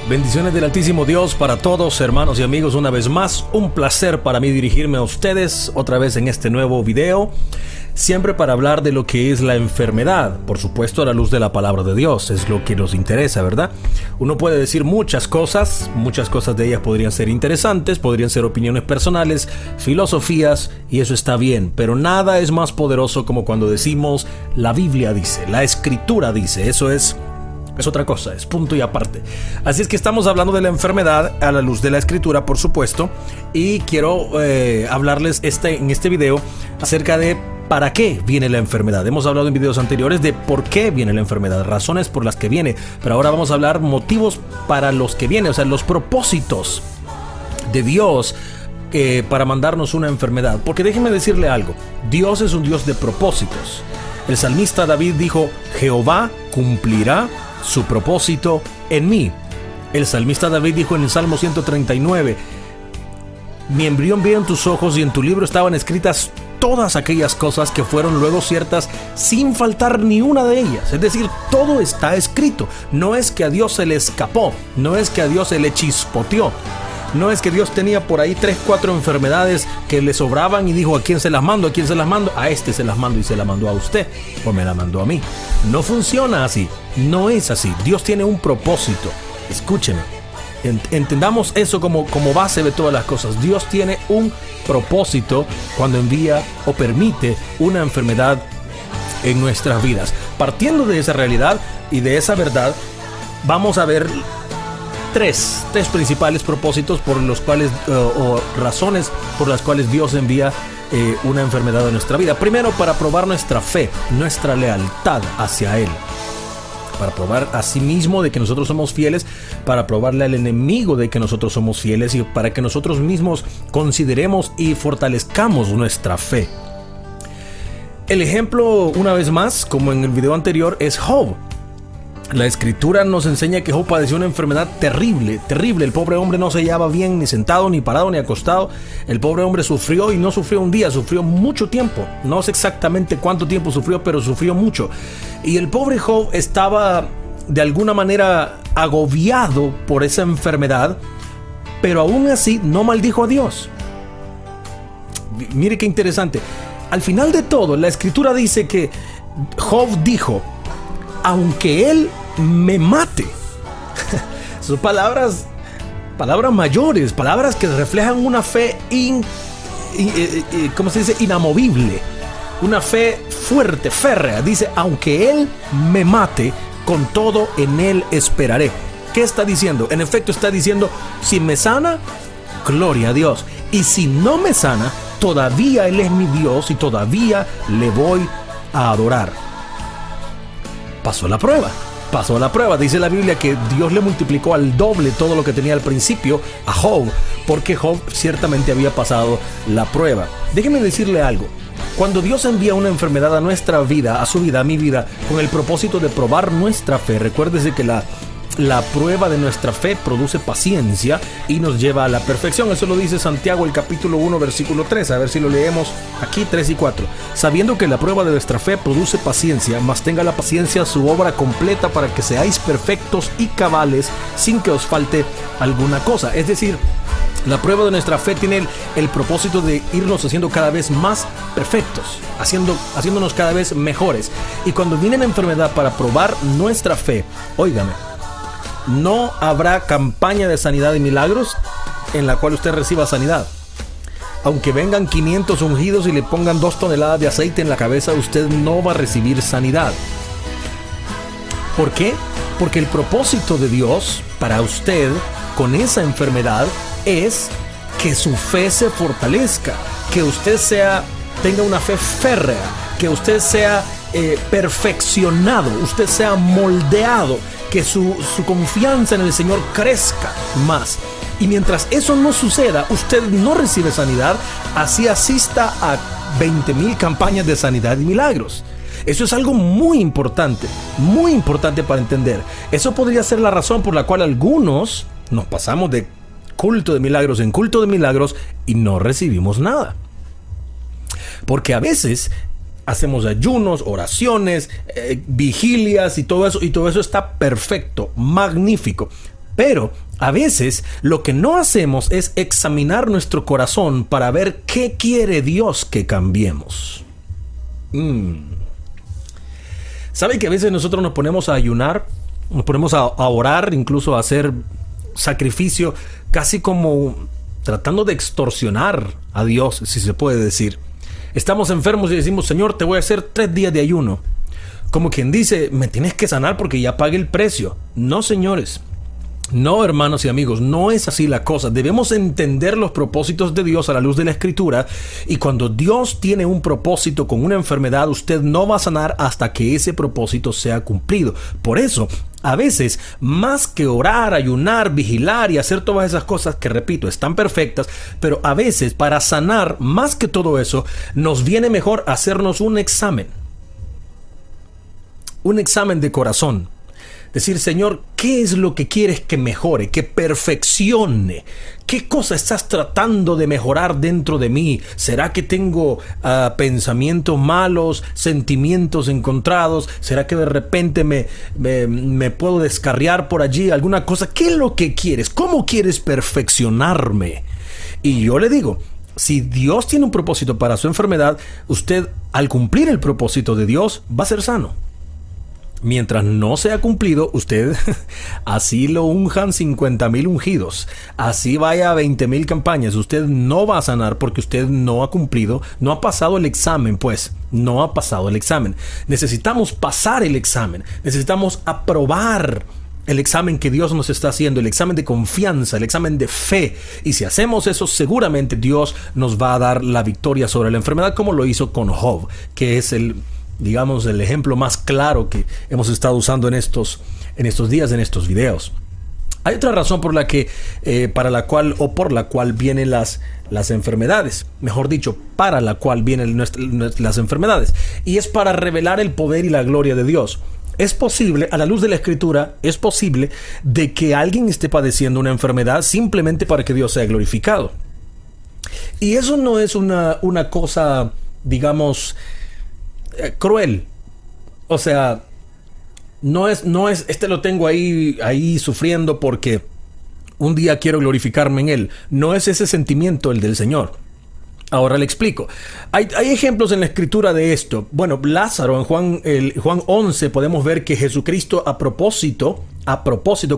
Bendiciones del Altísimo Dios para todos, hermanos y amigos. Una vez más, un placer para mí dirigirme a ustedes otra vez en este nuevo video, siempre para hablar de lo que es la enfermedad, por supuesto a la luz de la palabra de Dios. Es lo que nos interesa, ¿verdad? Uno puede decir muchas cosas de ellas podrían ser interesantes, podrían ser opiniones personales, filosofías, y eso está bien, pero nada es más poderoso como cuando decimos la Biblia dice, la Escritura dice. Eso es otra cosa, es punto y aparte. Así es que estamos hablando de la enfermedad a la luz de la Escritura, por supuesto, y quiero hablarles en este video acerca de para qué viene la enfermedad. Hemos hablado en videos anteriores de por qué viene la enfermedad, razones por las que viene, pero ahora vamos a hablar motivos para los que viene, o sea, los propósitos de Dios para mandarnos una enfermedad. Porque déjenme decirle algo, Dios es un Dios de propósitos. El salmista David dijo: Jehová cumplirá su propósito en mí. El salmista David dijo en el Salmo 139: mi embrión vi en tus ojos y en tu libro estaban escritas todas aquellas cosas que fueron luego ciertas sin faltar ni una de ellas. Es decir, todo está escrito. No es que a Dios se le escapó, no es que a Dios se le chispoteó, no es que Dios tenía por ahí 3, 4 enfermedades que le sobraban y dijo: ¿a quién se las mando? ¿A quién se las mando? A este se las mando y se la mandó a usted, o me la mandó a mí. No funciona así, no es así. Dios tiene un propósito. Escúcheme, entendamos eso como base de todas las cosas. Dios tiene un propósito cuando envía o permite una enfermedad en nuestras vidas. Partiendo de esa realidad y de esa verdad, vamos a ver tres principales propósitos por los cuales o razones por las cuales Dios envía una enfermedad a nuestra vida. Primero, para probar nuestra fe, nuestra lealtad hacia Él, para probar a sí mismo de que nosotros somos fieles, para probarle al enemigo de que nosotros somos fieles y para que nosotros mismos consideremos y fortalezcamos nuestra fe. El ejemplo, una vez más, como en el video anterior, es Job. La Escritura nos enseña que Job padeció una enfermedad terrible. El pobre hombre no se hallaba bien ni sentado, ni parado, ni acostado. El pobre hombre sufrió, y no sufrió un día, sufrió mucho tiempo. No sé exactamente cuánto tiempo sufrió, pero sufrió mucho. Y el pobre Job estaba de alguna manera agobiado por esa enfermedad, pero aún así no maldijo a Dios. Mire qué interesante. Al final de todo, la Escritura dice que Job dijo: aunque él me mate. Son palabras mayores, palabras que reflejan una fe ¿cómo se dice? Inamovible, una fe fuerte, férrea. Dice: aunque él me mate, con todo en él esperaré. ¿Qué está diciendo? En efecto está diciendo: si me sana, gloria a Dios, y si no me sana, todavía él es mi Dios y todavía le voy a adorar. Pasó la prueba. Dice la Biblia que Dios le multiplicó al doble todo lo que tenía al principio a Job, porque Job ciertamente había pasado la prueba. Déjeme decirle algo. Cuando Dios envía una enfermedad a nuestra vida, a su vida, a mi vida, con el propósito de probar nuestra fe, recuérdese que la prueba de nuestra fe produce paciencia y nos lleva a la perfección. Eso lo dice Santiago, el capítulo 1, versículo 3. A ver si lo leemos aquí, 3 y 4. Sabiendo que la prueba de nuestra fe produce paciencia, mas tenga la paciencia su obra completa, para que seáis perfectos y cabales, sin que os falte alguna cosa. Es decir, la prueba de nuestra fe tiene el propósito de irnos haciendo cada vez más perfectos, haciéndonos cada vez mejores. Y cuando viene la enfermedad para probar nuestra fe, óigame, no habrá campaña de sanidad y milagros en la cual usted reciba sanidad. Aunque vengan 500 ungidos y le pongan 2 toneladas de aceite en la cabeza, usted no va a recibir sanidad. ¿Por qué? Porque el propósito de Dios para usted con esa enfermedad es que su fe se fortalezca, que usted tenga una fe férrea, que usted sea perfeccionado, usted sea moldeado, que su confianza en el Señor crezca más. Y mientras eso no suceda, usted no recibe sanidad, así asista a 20,000 campañas de sanidad y milagros. Eso es algo muy importante para entender. Eso podría ser la razón por la cual algunos nos pasamos de culto de milagros en culto de milagros y no recibimos nada. Porque a veces hacemos ayunos, oraciones, vigilias y todo eso está perfecto, magnífico. Pero a veces lo que no hacemos es examinar nuestro corazón para ver qué quiere Dios que cambiemos. ¿Sabe que a veces nosotros nos ponemos a ayunar? Nos ponemos a orar, incluso a hacer sacrificio, casi como tratando de extorsionar a Dios, si se puede decir. Estamos enfermos y decimos: Señor, te voy a hacer 3 días de ayuno. Como quien dice: me tienes que sanar porque ya pagué el precio. No, señores. No, hermanos y amigos, no es así la cosa. Debemos entender los propósitos de Dios a la luz de la Escritura, y cuando Dios tiene un propósito con una enfermedad, usted no va a sanar hasta que ese propósito sea cumplido. Por eso, a veces, más que orar, ayunar, vigilar y hacer todas esas cosas que, repito, están perfectas, pero a veces para sanar, más que todo eso, nos viene mejor hacernos un examen de corazón. Decir: Señor, ¿qué es lo que quieres que mejore, que perfeccione? ¿Qué cosa estás tratando de mejorar dentro de mí? ¿Será que tengo pensamientos malos, sentimientos encontrados? ¿Será que de repente me puedo descarriar por allí alguna cosa? ¿Qué es lo que quieres? ¿Cómo quieres perfeccionarme? Y yo le digo, si Dios tiene un propósito para su enfermedad, usted, al cumplir el propósito de Dios, va a ser sano. Mientras no sea cumplido, usted, así lo unjan 50,000 ungidos, así vaya a 20,000 campañas, usted no va a sanar porque usted no ha cumplido, no ha pasado el examen, no ha pasado el examen. Necesitamos pasar el examen, necesitamos aprobar el examen que Dios nos está haciendo, el examen de confianza, el examen de fe. Y si hacemos eso, seguramente Dios nos va a dar la victoria sobre la enfermedad, como lo hizo con Job, que es el ejemplo más claro que hemos estado usando en estos días, en estos videos. Hay otra razón por la cual vienen las enfermedades, mejor dicho, para la cual vienen las enfermedades, y es para revelar el poder y la gloria de Dios. Es posible, a la luz de la Escritura, es posible de que alguien esté padeciendo una enfermedad simplemente para que Dios sea glorificado. Y eso no es una cosa, digamos, cruel. O sea, no es lo tengo ahí sufriendo porque un día quiero glorificarme en él. No es ese sentimiento el del Señor. Ahora le explico. Hay ejemplos en la Escritura de esto. Bueno, Lázaro, en Juan 11 podemos ver que Jesucristo a propósito,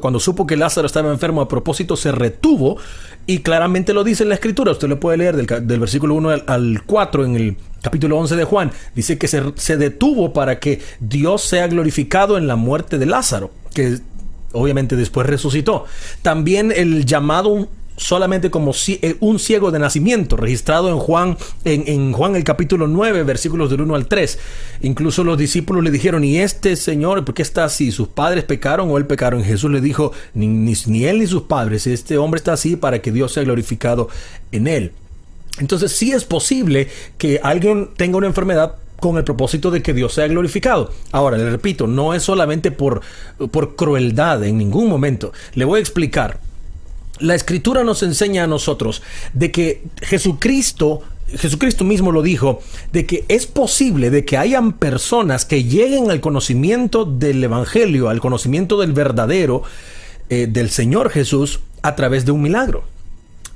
cuando supo que Lázaro estaba enfermo, a propósito se retuvo, y claramente lo dice en la Escritura. Usted lo puede leer del versículo 1 al 4 en el capítulo 11 de Juan. Dice que se detuvo para que Dios sea glorificado en la muerte de Lázaro, que obviamente después resucitó. También el llamado solamente como un ciego de nacimiento, registrado en Juan el capítulo 9, versículos del 1 al 3. Incluso los discípulos le dijeron: ¿y este señor por qué está así? ¿Sus padres pecaron o él pecaron? Jesús le dijo: ni él ni sus padres. Este hombre está así para que Dios sea glorificado en él. Entonces sí es posible que alguien tenga una enfermedad con el propósito de que Dios sea glorificado. Ahora, le repito, no es solamente por crueldad en ningún momento. Le voy a explicar. La Escritura nos enseña a nosotros de que Jesucristo mismo lo dijo, de que es posible de que hayan personas que lleguen al conocimiento del Evangelio, al conocimiento del verdadero, del Señor Jesús, a través de un milagro.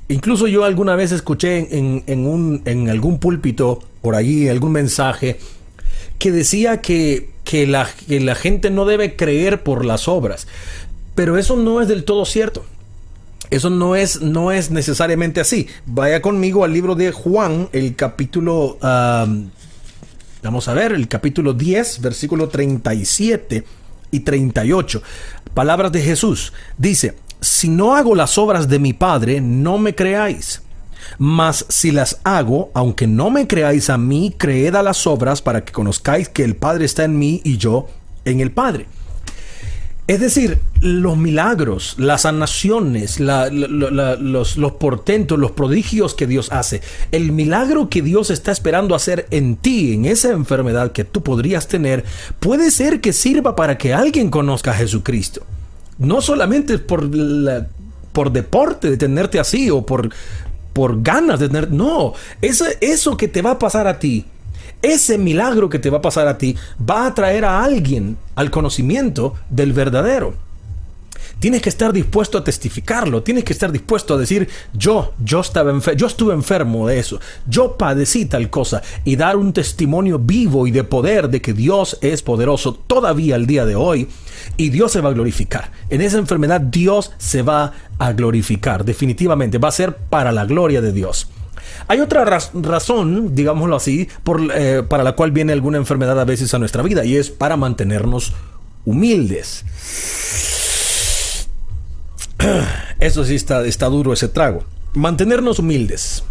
Incluso yo alguna vez escuché en algún púlpito, por allí, algún mensaje, que decía que la gente no debe creer por las obras. Pero eso no es del todo cierto. Eso no es necesariamente así. Vaya conmigo al libro de Juan, el capítulo, vamos a ver, el capítulo 10, versículo 37 y 38. Palabras de Jesús. Dice: si no hago las obras de mi Padre, no me creáis. Mas si las hago, aunque no me creáis a mí, creed a las obras, para que conozcáis que el Padre está en mí y yo en el Padre. Es decir, los milagros, las sanaciones, los portentos, los prodigios que Dios hace, el milagro que Dios está esperando hacer en ti, en esa enfermedad que tú podrías tener, puede ser que sirva para que alguien conozca a Jesucristo. No solamente por deporte de tenerte así o por ganas de tener. No, eso que te va a pasar a ti, ese milagro que te va a pasar a ti, va a traer a alguien al conocimiento del verdadero. Tienes que estar dispuesto a testificarlo. Tienes que estar dispuesto a decir, yo estuve enfermo de eso. Yo padecí tal cosa. Y dar un testimonio vivo y de poder de que Dios es poderoso todavía al día de hoy. Y Dios se va a glorificar. En esa enfermedad Dios se va a glorificar. Definitivamente va a ser para la gloria de Dios. Hay otra razón, digámoslo así, para la cual viene alguna enfermedad a veces a nuestra vida. Y es para mantenernos humildes. Eso sí está duro ese trago. Mantenernos humildes.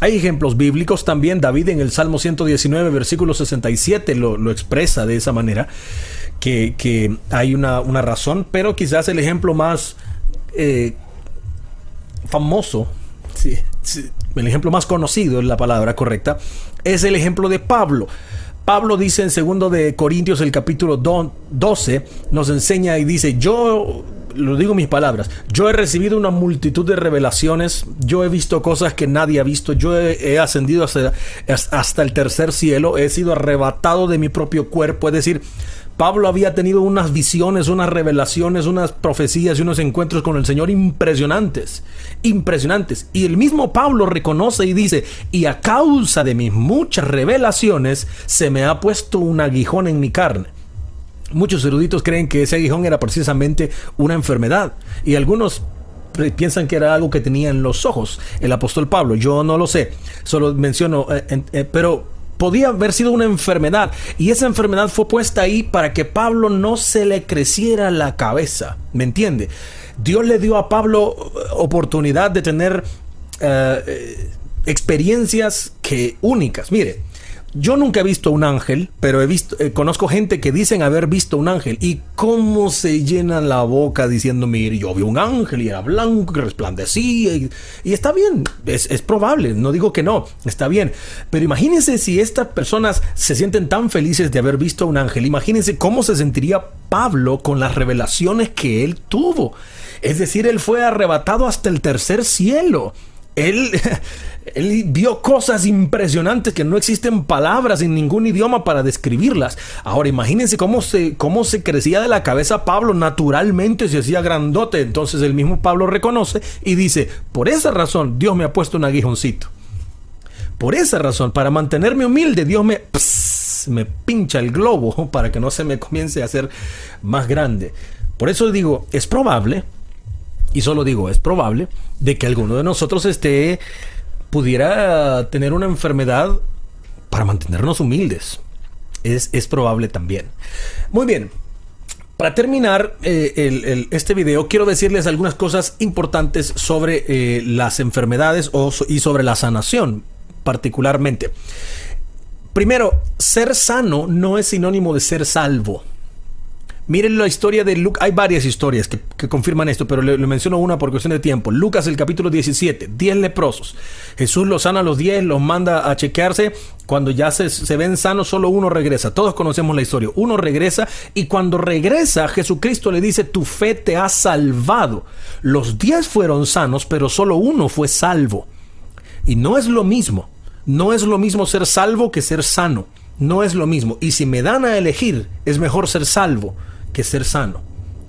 Hay ejemplos bíblicos también. David en el Salmo 119, versículo 67 lo expresa de esa manera. Que hay una razón, pero quizás el ejemplo más famoso, sí, el ejemplo más conocido es la palabra correcta, es el ejemplo de Pablo. Pablo dice en 2 de Corintios, el capítulo 12, nos enseña y dice, yo, lo digo en mis palabras, yo he recibido una multitud de revelaciones, yo he visto cosas que nadie ha visto, yo he ascendido hasta el tercer cielo, he sido arrebatado de mi propio cuerpo. Es decir, Pablo había tenido unas visiones, unas revelaciones, unas profecías y unos encuentros con el Señor impresionantes. Y el mismo Pablo reconoce y dice, y a causa de mis muchas revelaciones se me ha puesto un aguijón en mi carne. Muchos eruditos creen que ese aguijón era precisamente una enfermedad. Y algunos piensan que era algo que tenía en los ojos el apóstol Pablo. Yo no lo sé, solo menciono, pero podía haber sido una enfermedad, y esa enfermedad fue puesta ahí para que Pablo no se le creciera la cabeza. ¿Me entiende? Dios le dio a Pablo oportunidad de tener experiencias únicas. Mire, yo nunca he visto un ángel, pero conozco gente que dicen haber visto un ángel, y cómo se llenan la boca diciendo, mire, yo vi un ángel y era blanco que resplandecía, y está bien, es probable, no digo que no, está bien, pero imagínense si estas personas se sienten tan felices de haber visto un ángel, imagínense cómo se sentiría Pablo con las revelaciones que él tuvo. Es decir, él fue arrebatado hasta el tercer cielo. Él vio cosas impresionantes que no existen palabras en ningún idioma para describirlas. Ahora imagínense cómo se crecía de la cabeza Pablo, naturalmente se hacía grandote. Entonces el mismo Pablo reconoce y dice, por esa razón Dios me ha puesto un aguijoncito. Por esa razón, para mantenerme humilde, Dios me pincha el globo para que no se me comience a hacer más grande. Por eso digo, es probable, y solo digo, es probable, de que alguno de nosotros pudiera tener una enfermedad para mantenernos humildes. Es probable también. Muy bien. Para terminar este video, quiero decirles algunas cosas importantes sobre las enfermedades y sobre la sanación, particularmente. Primero, ser sano no es sinónimo de ser salvo. Miren la historia de Lucas. Hay varias historias que confirman esto, pero le menciono una por cuestión de tiempo. Lucas, el capítulo 17, 10 leprosos. Jesús los sana a los 10, los manda a chequearse. Cuando ya se ven sanos, solo uno regresa. Todos conocemos la historia. Uno regresa, y cuando regresa, Jesucristo le dice, tu fe te ha salvado. Los 10 fueron sanos, pero solo uno fue salvo. Y no es lo mismo. No es lo mismo ser salvo que ser sano. No es lo mismo. Y si me dan a elegir, es mejor ser salvo que ser sano.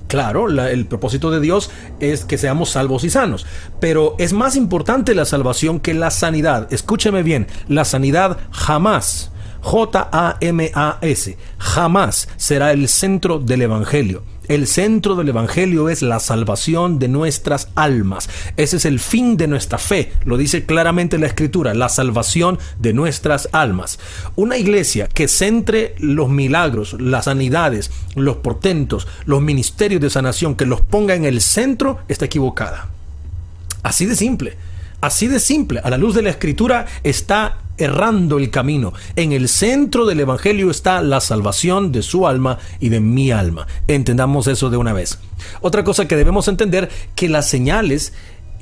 Claro, el propósito de Dios es que seamos salvos y sanos, pero es más importante la salvación que la sanidad. Escúcheme bien, la sanidad jamás, J-A-M-A-S, jamás será el centro del evangelio. El centro del evangelio es la salvación de nuestras almas. Ese es el fin de nuestra fe. Lo dice claramente la Escritura, la salvación de nuestras almas. Una iglesia que centre los milagros, las sanidades, los portentos, los ministerios de sanación, que los ponga en el centro, está equivocada. Así de simple. Así de simple. A la luz de la Escritura está errando el camino. En el centro del evangelio está la salvación de su alma y de mi alma. Entendamos eso de una vez. Otra cosa que debemos entender, que las señales,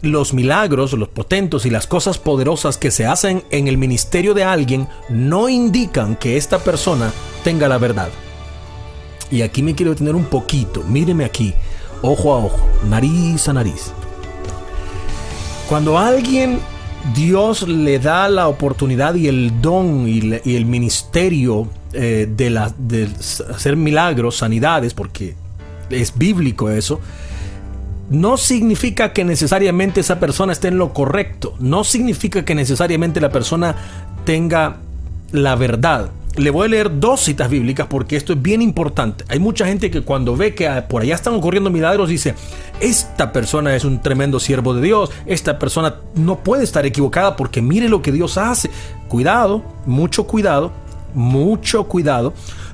los milagros, los portentos y las cosas poderosas que se hacen en el ministerio de alguien no indican que esta persona tenga la verdad. Y aquí me quiero detener un poquito. Míreme aquí, ojo a ojo, nariz a nariz. Cuando a alguien Dios le da la oportunidad y el don y el ministerio de hacer milagros, sanidades, porque es bíblico eso, no significa que necesariamente esa persona esté en lo correcto. No significa que necesariamente la persona tenga la verdad. Le voy a leer 2 citas bíblicas porque esto es bien importante. Hay mucha gente que cuando ve que por allá están ocurriendo milagros dice: esta persona es un tremendo siervo de Dios, esta persona no puede estar equivocada porque mire lo que Dios hace. Cuidado, mucho cuidado,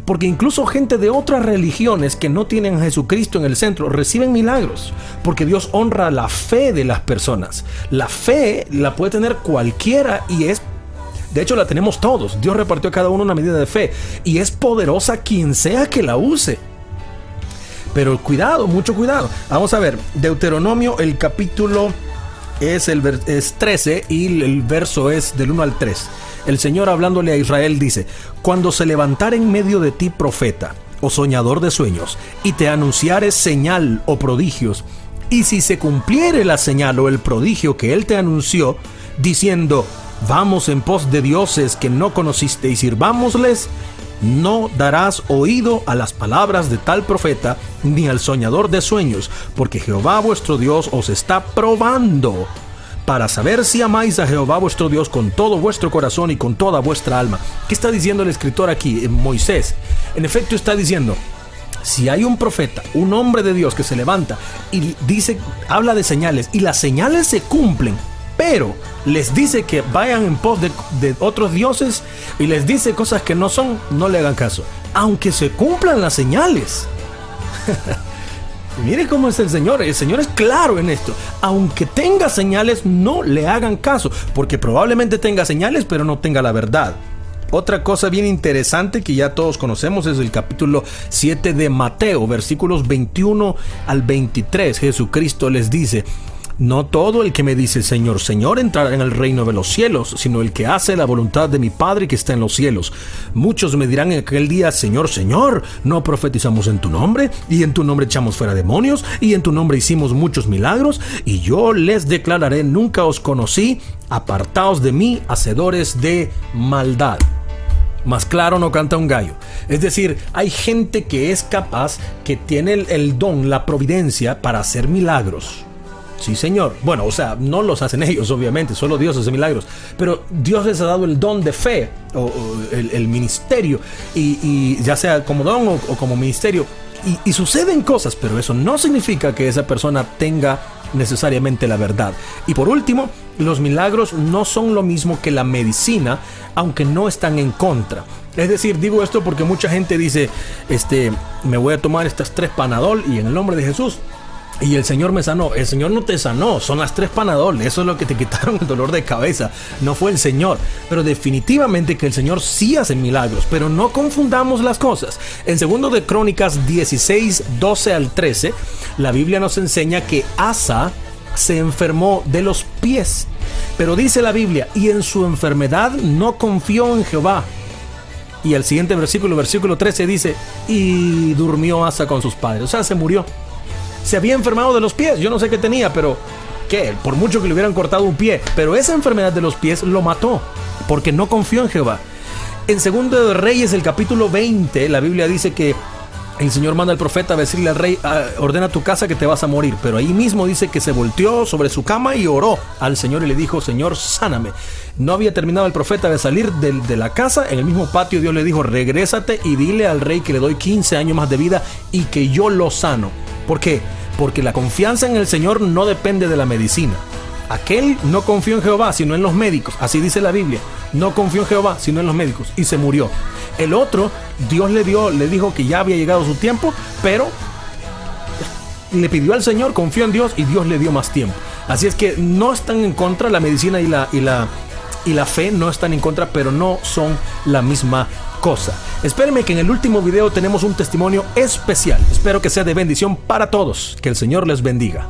porque incluso gente de otras religiones que no tienen a Jesucristo en el centro reciben milagros, porque Dios honra la fe de las personas. La fe la puede tener cualquiera y de hecho la tenemos todos. Dios repartió a cada uno una medida de fe y es poderosa quien sea que la use. Pero cuidado, mucho cuidado. Vamos a ver, Deuteronomio, el capítulo es 13 y el verso es del 1 al 3. El Señor, hablándole a Israel, dice: cuando se levantare en medio de ti profeta o soñador de sueños y te anunciare señal o prodigios, y si se cumpliere la señal o el prodigio que él te anunció, diciendo: vamos en pos de dioses que no conociste y sirvámosles, no darás oído a las palabras de tal profeta ni al soñador de sueños, porque Jehová vuestro Dios os está probando para saber si amáis a Jehová vuestro Dios con todo vuestro corazón y con toda vuestra alma. ¿Qué está diciendo el escritor aquí? Moisés. En efecto está diciendo: si hay un profeta, un hombre de Dios que se levanta y habla de señales y las señales se cumplen, pero les dice que vayan en pos de otros dioses y les dice cosas que no son, no le hagan caso, aunque se cumplan las señales. Mire cómo es el Señor es claro en esto. Aunque tenga señales, no le hagan caso, porque probablemente tenga señales pero no tenga la verdad. Otra cosa bien interesante que ya todos conocemos es el capítulo 7 de Mateo, versículos 21 al 23. Jesucristo les dice: no todo el que me dice Señor, Señor entrará en el reino de los cielos, sino el que hace la voluntad de mi Padre que está en los cielos. Muchos me dirán en aquel día: Señor, Señor, ¿no profetizamos en tu nombre? Y en tu nombre echamos fuera demonios, y en tu nombre hicimos muchos milagros. Y yo les declararé: nunca os conocí, apartaos de mí, hacedores de maldad. Más claro no canta un gallo. Es decir, hay gente que es capaz, que tiene el don, la providencia para hacer milagros. Sí, Señor. Bueno, o sea, no los hacen ellos, obviamente, solo Dios hace milagros. Pero Dios les ha dado el don de fe, o el ministerio, y ya sea como don o como ministerio. Y suceden cosas, pero eso no significa que esa persona tenga necesariamente la verdad. Y por último, los milagros no son lo mismo que la medicina, aunque no están en contra. Es decir, digo esto porque mucha gente dice: me voy a tomar estas 3 Panadol y en el nombre de Jesús, y el Señor me sanó. El Señor no te sanó, son las 3 Panadol. Eso es lo que te quitaron el dolor de cabeza, no fue el Señor. Pero definitivamente que el Señor sí hace milagros, pero no confundamos las cosas. En 2 de Crónicas 16, 12 al 13, la Biblia nos enseña que Asa se enfermó de los pies, pero dice la Biblia: y en su enfermedad no confió en Jehová. Y el siguiente versículo 13 dice: y durmió Asa con sus padres. O sea, se murió. Se había enfermado de los pies. Yo no sé qué tenía, pero ¿qué? Por mucho que le hubieran cortado un pie, pero esa enfermedad de los pies lo mató, porque no confió en Jehová. En 2 de Reyes, el capítulo 20, la Biblia dice que el Señor manda al profeta a decirle al rey: ordena tu casa que te vas a morir. Pero ahí mismo dice que se volteó sobre su cama y oró al Señor y le dijo: Señor, sáname. No había terminado el profeta de salir de la casa. En el mismo patio Dios le dijo: regrésate y dile al rey que le doy 15 años más de vida y que yo lo sano. ¿Por qué? Porque la confianza en el Señor no depende de la medicina. Aquel no confió en Jehová sino en los médicos. Así dice la Biblia: no confió en Jehová sino en los médicos, y se murió. El otro, Dios le dijo que ya había llegado su tiempo, pero le pidió al Señor, confió en Dios y Dios le dio más tiempo. Así es que no están en contra, la medicina y la fe no están en contra, pero no son la misma cosa. Espérenme que en el último video tenemos un testimonio especial. Espero que sea de bendición para todos. Que el Señor les bendiga.